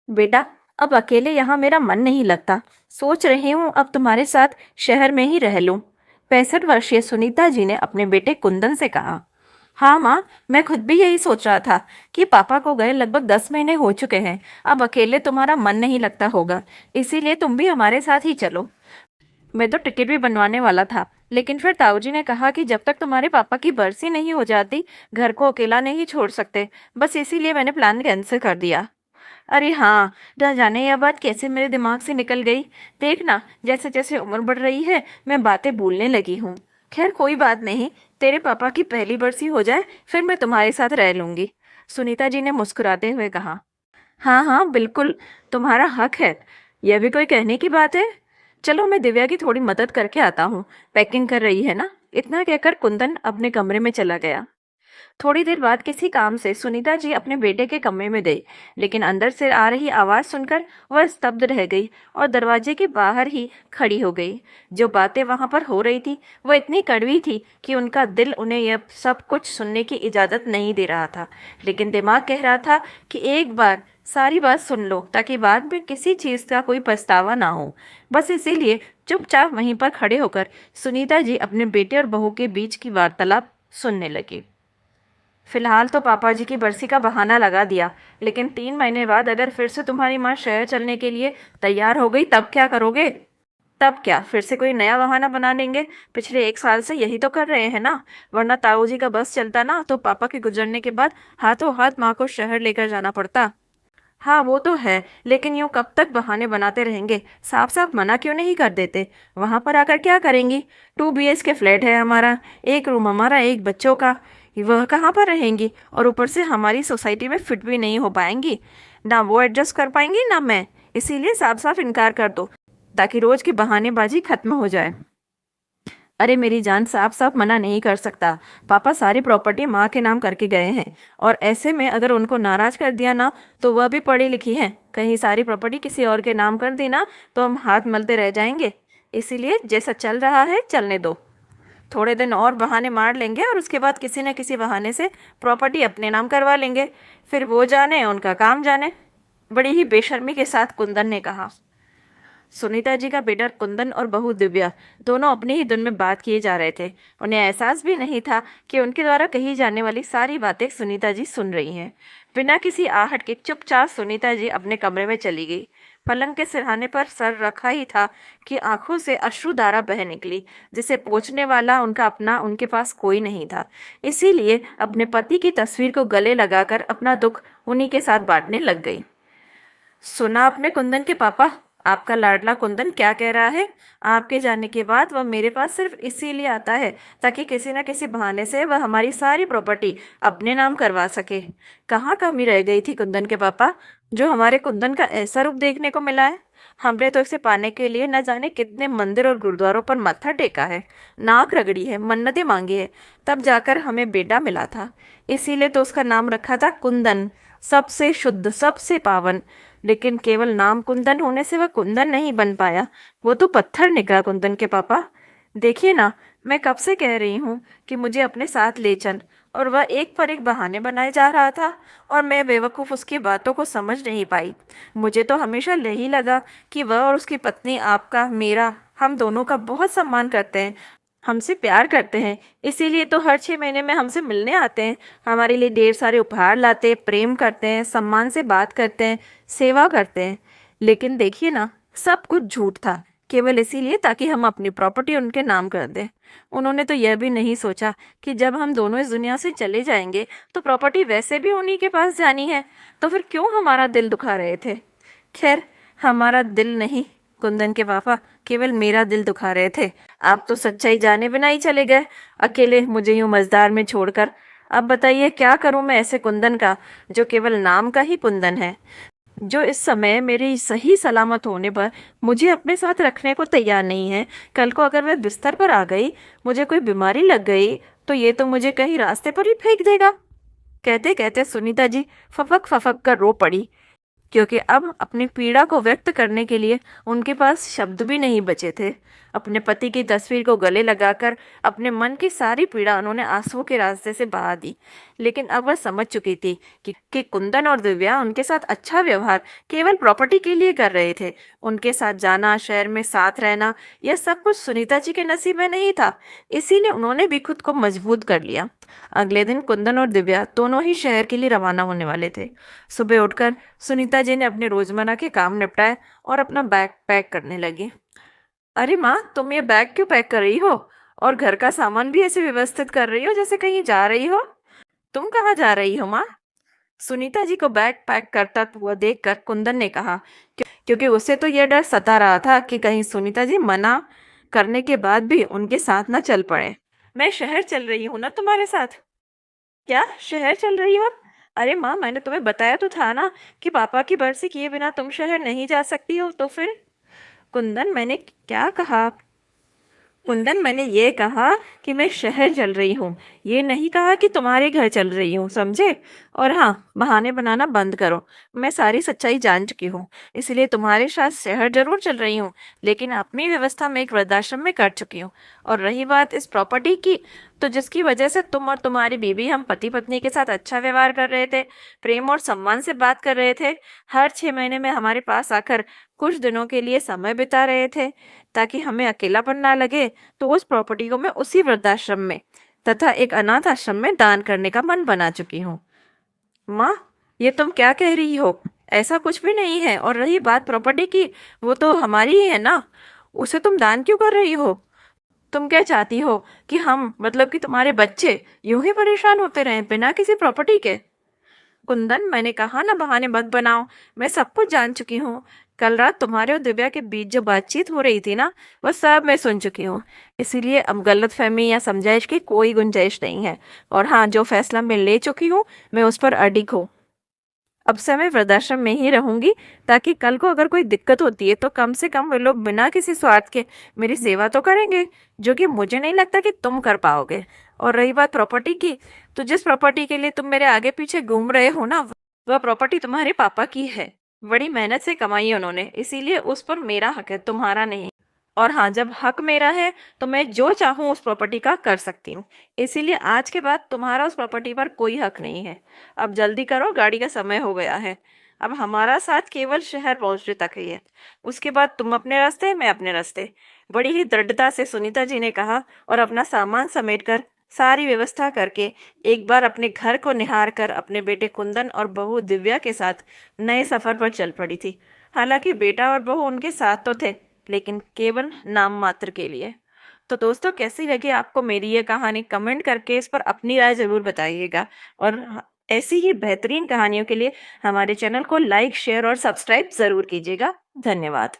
बेटा, अब अकेले यहाँ मेरा मन नहीं लगता। सोच रही हूँ अब तुम्हारे साथ शहर में ही रह लूं। 65 वर्षीय सुनीता जी ने अपने बेटे कुंदन से कहा। हाँ माँ, मैं खुद भी यही सोच रहा था कि पापा को गए लगभग 10 महीने हो चुके हैं। अब अकेले तुम्हारा मन नहीं लगता होगा, इसीलिए तुम भी हमारे साथ ही चलो। मैं तो टिकट भी बनवाने वाला था, लेकिन फिर ताऊजी ने कहा कि जब तक तुम्हारे पापा की बरसी नहीं हो जाती, घर को अकेला नहीं छोड़ सकते। बस इसीलिए मैंने प्लान कैंसिल कर दिया। अरे हाँ, न जाने यह बात कैसे मेरे दिमाग से निकल गई। देखना, जैसे जैसे उम्र बढ़ रही है मैं बातें भूलने लगी हूँ। खैर कोई बात नहीं, तेरे पापा की पहली बरसी हो जाए फिर मैं तुम्हारे साथ रह लूंगी, सुनीता जी ने मुस्कुराते हुए कहा। हाँ हाँ बिल्कुल, तुम्हारा हक है। यह भी कोई कहने की बात है। चलो मैं दिव्या की थोड़ी मदद करके आता हूँ, पैकिंग कर रही है ना। इतना कहकर कुंदन अपने कमरे में चला गया। थोड़ी देर बाद किसी काम से सुनीता जी अपने बेटे के कमरे में गई, लेकिन अंदर से आ रही आवाज सुनकर वह स्तब्ध रह गई और दरवाजे के बाहर ही खड़ी हो गई। जो बातें वहां पर हो रही थी वह इतनी कड़वी थी कि उनका दिल उन्हें यह सब कुछ सुनने की इजाजत नहीं दे रहा था, लेकिन दिमाग कह रहा था कि एक बार सारी बात सुन लो ताकि बाद में किसी चीज का कोई पछतावा ना हो। बस इसीलिए चुपचाप वहीं पर खड़े होकर सुनीता जी अपने बेटे और बहू के बीच की वार्तालाप सुनने लगी। फिलहाल तो पापा जी की बरसी का बहाना लगा दिया, लेकिन 3 महीने बाद अगर फिर से तुम्हारी माँ शहर चलने के लिए तैयार हो गई तब क्या करोगे? तब क्या फिर से कोई नया बहाना बना लेंगे? पिछले 1 साल से यही तो कर रहे हैं ना। वरना ताऊ जी का बस चलता ना तो पापा के गुजरने के बाद हाथों हाथ माँ को शहर लेकर जाना पड़ता। हाँ वो तो है, लेकिन यूं कब तक बहाने बनाते रहेंगे? साफ साफ मना क्यों नहीं कर देते? वहां पर आकर क्या करेंगी? 2 BHK फ्लैट है हमारा, एक रूम हमारा, एक बच्चों का। वह कहाँ पर रहेंगी? और ऊपर से हमारी सोसाइटी में फिट भी नहीं हो पाएंगी। ना वो एडजस्ट कर पाएंगी ना मैं। इसीलिए साफ साफ इनकार कर दो ताकि रोज की बहानेबाजी खत्म हो जाए। अरे मेरी जान, साफ साफ मना नहीं कर सकता। पापा सारी प्रॉपर्टी माँ के नाम करके गए हैं, और ऐसे में अगर उनको नाराज कर दिया ना तो वह भी पढ़ी लिखी हैं। कहीं सारी प्रॉपर्टी किसी और के नाम कर दी ना तो हम हाथ मलते रह जाएंगे। इसीलिए जैसा चल रहा है चलने दो। थोड़े दिन और बहाने मार लेंगे और उसके बाद किसी न किसी बहाने से प्रॉपर्टी अपने नाम करवा लेंगे। फिर वो जाने, उनका काम जाने। बड़ी ही बेशर्मी के साथ कुंदन ने कहा। सुनीता जी का बेटा कुंदन और बहू दिव्या दोनों अपनी ही धुन में बात किए जा रहे थे। उन्हें एहसास भी नहीं था कि उनके द्वारा कही जाने वाली सारी बातें सुनीता जी सुन रही हैं। बिना किसी आहट के चुपचाप सुनीता जी अपने कमरे में चली गई। पलंग के सिरहाने पर सर रखा ही था कि आंखों से अश्रुधारा बह निकली। जिसे पोंछने वाला उनका अपना उनके पास कोई नहीं था, इसीलिए अपने पति की तस्वीर को गले लगाकर अपना दुख उन्हीं के साथ बांटने लग गई। सुना आपने कुंदन के पापा? आपका लाडला कुंदन क्या कह रहा है? आपके जाने के बाद वह मेरे पास सिर्फ इसीलिए आता है ताकि किसी न किसी बहाने से वह हमारी सारी प्रॉपर्टी अपने नाम करवा सके। कहाँ कमी रह गई थी कुंदन के पापा, जो हमारे कुंदन का ऐसा रूप देखने को मिला है? हमने तो इसे पाने के लिए न जाने कितने मंदिर और गुरुद्वारों पर मत्था टेका है, नाक रगड़ी है, मन्नतें मांगी है, तब जाकर हमें बेटा मिला था। इसीलिए तो उसका नाम रखा था कुंदन, सबसे शुद्ध, सबसे पावन। लेकिन केवल नाम कुंदन होने से वह कुंदन नहीं बन पाया, वो तो पत्थर निकला कुंदन के पापा। देखिए ना, मैं कब से कह रही हूँ कि मुझे अपने साथ ले चल, और वह एक पर एक बहाने बनाए जा रहा था, और मैं बेवकूफ़ उसकी बातों को समझ नहीं पाई। मुझे तो हमेशा यही लगा कि वह और उसकी पत्नी आपका, मेरा, हम दोनों का बहुत सम्मान करते हैं, हमसे प्यार करते हैं। इसीलिए तो हर 6 महीने में हमसे मिलने आते हैं, हमारे लिए ढेर सारे उपहार लाते हैं, प्रेम करते हैं, सम्मान से बात करते हैं, सेवा करते हैं। लेकिन देखिए ना, सब कुछ झूठ था, केवल इसीलिए ताकि हम अपनी प्रॉपर्टी उनके नाम कर दें। उन्होंने तो यह भी नहीं सोचा कि जब हम दोनों इस दुनिया से चले जाएंगे तो प्रॉपर्टी वैसे भी उन्हीं के पास जानी है, तो फिर क्यों हमारा दिल दुखा रहे थे? खैर, हमारा दिल नहीं कुंदन के पापा, केवल मेरा दिल दुखा रहे थे। आप तो सच्चाई जाने बिना ही चले गए, अकेले मुझे यूं मझधार में छोड़कर। अब बताइए क्या करूं मैं ऐसे कुंदन का, जो केवल नाम का ही कुंदन है, जो इस समय मेरे सही सलामत होने पर मुझे अपने साथ रखने को तैयार नहीं है। कल को अगर मैं बिस्तर पर आ गई, मुझे कोई बीमारी लग गई, तो ये तो मुझे कहीं रास्ते पर ही फेंक देगा। कहते कहते सुनीता जी फफक फफक कर रो पड़ी। क्योंकि अब अपनी पीड़ा को व्यक्त करने के लिए उनके पास शब्द भी नहीं बचे थे। अपने पति की तस्वीर को गले लगाकर अपने मन की सारी पीड़ा उन्होंने आंसुओं के रास्ते से बहा दी। लेकिन अब वह समझ चुकी थी कि कुंदन और दिव्या उनके साथ अच्छा व्यवहार केवल प्रॉपर्टी के लिए कर रहे थे। उनके साथ जाना, शहर में साथ रहना, यह सब कुछ सुनीता जी के नसीब में नहीं था। इसीलिए उन्होंने भी खुद को मजबूत कर लिया। अगले दिन कुंदन और दिव्या दोनों ही शहर के लिए रवाना होने वाले थे। सुबह उठकर सुनीता जी ने अपने रोजमर्रा के काम निपटाए और अपना बैग पैक करने लगी। अरे माँ, तुम ये बैग क्यों पैक कर रही हो और घर का सामान भी ऐसे व्यवस्थित कर रही हो जैसे कहीं जा रही हो? तुम कहाँ जा रही हो माँ? सुनीता जी को बैग पैक करता हुआ देखकर कुंदन ने कहा, क्योंकि उसे तो यह डर सता रहा था कि कहीं सुनीता जी मना करने के बाद भी उनके साथ ना चल पड़े। मैं शहर चल रही हूँ ना तुम्हारे साथ। क्या शहर चल रही हो? अरे माँ, मैंने तुम्हें बताया तो था ना कि पापा की बरसी किए बिना तुम शहर नहीं जा सकती हो। तो फिर? कुंदन, मैंने क्या कहा? कुंदन, मैंने ये कहा कि मैं शहर चल रही हूँ, ये नहीं कहा कि तुम्हारे घर चल रही हूँ, समझे? और हाँ, बहाने बनाना बंद करो। मैं सारी सच्चाई जान चुकी हूँ, इसलिए तुम्हारे साथ शहर जरूर चल रही हूँ, लेकिन अपनी व्यवस्था मैं एक वृद्धाश्रम में कर चुकी हूँ। और रही बात इस प्रॉपर्टी की, तो जिसकी वजह से तुम और तुम्हारी बीवी हम पति पत्नी के साथ अच्छा व्यवहार कर रहे थे, प्रेम और सम्मान से बात कर रहे थे, हर 6 महीने में हमारे पास आकर कुछ दिनों के लिए समय बिता रहे थे ताकि हमें अकेलापन ना लगे, तो उस प्रॉपर्टी को मैं उसी वृद्धाश्रम में तथा एक अनाथ आश्रम में दान करने का मन बना चुकी हूँ। माँ, ये तुम क्या कह रही हो? ऐसा कुछ भी नहीं है। और रही बात प्रॉपर्टी की, वो तो हमारी ही है ना, उसे तुम दान क्यों कर रही हो? तुम क्या चाहती हो कि हम, मतलब कि तुम्हारे बच्चे, यूं ही परेशान होते रहें बिना किसी प्रॉपर्टी के? कुंदन, मैंने कहा ना बहाने मत बनाओ, मैं सब कुछ जान चुकी हूँ। कल रात तुम्हारे और दिव्या के बीच जो बातचीत हो रही थी ना, वह सब मैं सुन चुकी हूँ। इसीलिए अब गलतफहमी या समझाइश की कोई गुंजाइश नहीं है। और हाँ, जो फैसला मैं ले चुकी हूँ, मैं उस पर अडिग हूँ। अब से मैं वृद्धाश्रम में ही रहूंगी, ताकि कल को अगर कोई दिक्कत होती है तो कम से कम वे लोग बिना किसी स्वार्थ के मेरी सेवा तो करेंगे, जो कि मुझे नहीं लगता कि तुम कर पाओगे। और रही बात प्रॉपर्टी की, तो जिस प्रॉपर्टी के लिए तुम मेरे आगे पीछे घूम रहे हो ना, वह प्रॉपर्टी तुम्हारे पापा की है। बड़ी मेहनत से कमाई है उन्होंने, इसीलिए उस पर मेरा हक है, तुम्हारा नहीं। और हाँ, जब हक मेरा है तो मैं जो चाहूँ उस प्रॉपर्टी का कर सकती हूँ। इसीलिए आज के बाद तुम्हारा उस प्रॉपर्टी पर कोई हक नहीं है। अब जल्दी करो, गाड़ी का समय हो गया है। अब हमारा साथ केवल शहर पहुंचने तक ही है, उसके बाद तुम अपने रास्ते, मैं अपने रास्ते। बड़ी ही दृढ़ता से सुनीता जी ने कहा और अपना सामान समेटकर, सारी व्यवस्था करके, एक बार अपने घर को निहार कर अपने बेटे कुंदन और बहू दिव्या के साथ नए सफर पर चल पड़ी थी। हालांकि बेटा और बहू उनके साथ तो थे, लेकिन केवल नाम मात्र के लिए। तो दोस्तों, कैसी लगी आपको मेरी ये कहानी? कमेंट करके इस पर अपनी राय जरूर बताइएगा। और ऐसी ही बेहतरीन कहानियों के लिए हमारे चैनल को लाइक, शेयर और सब्सक्राइब जरूर कीजिएगा। धन्यवाद।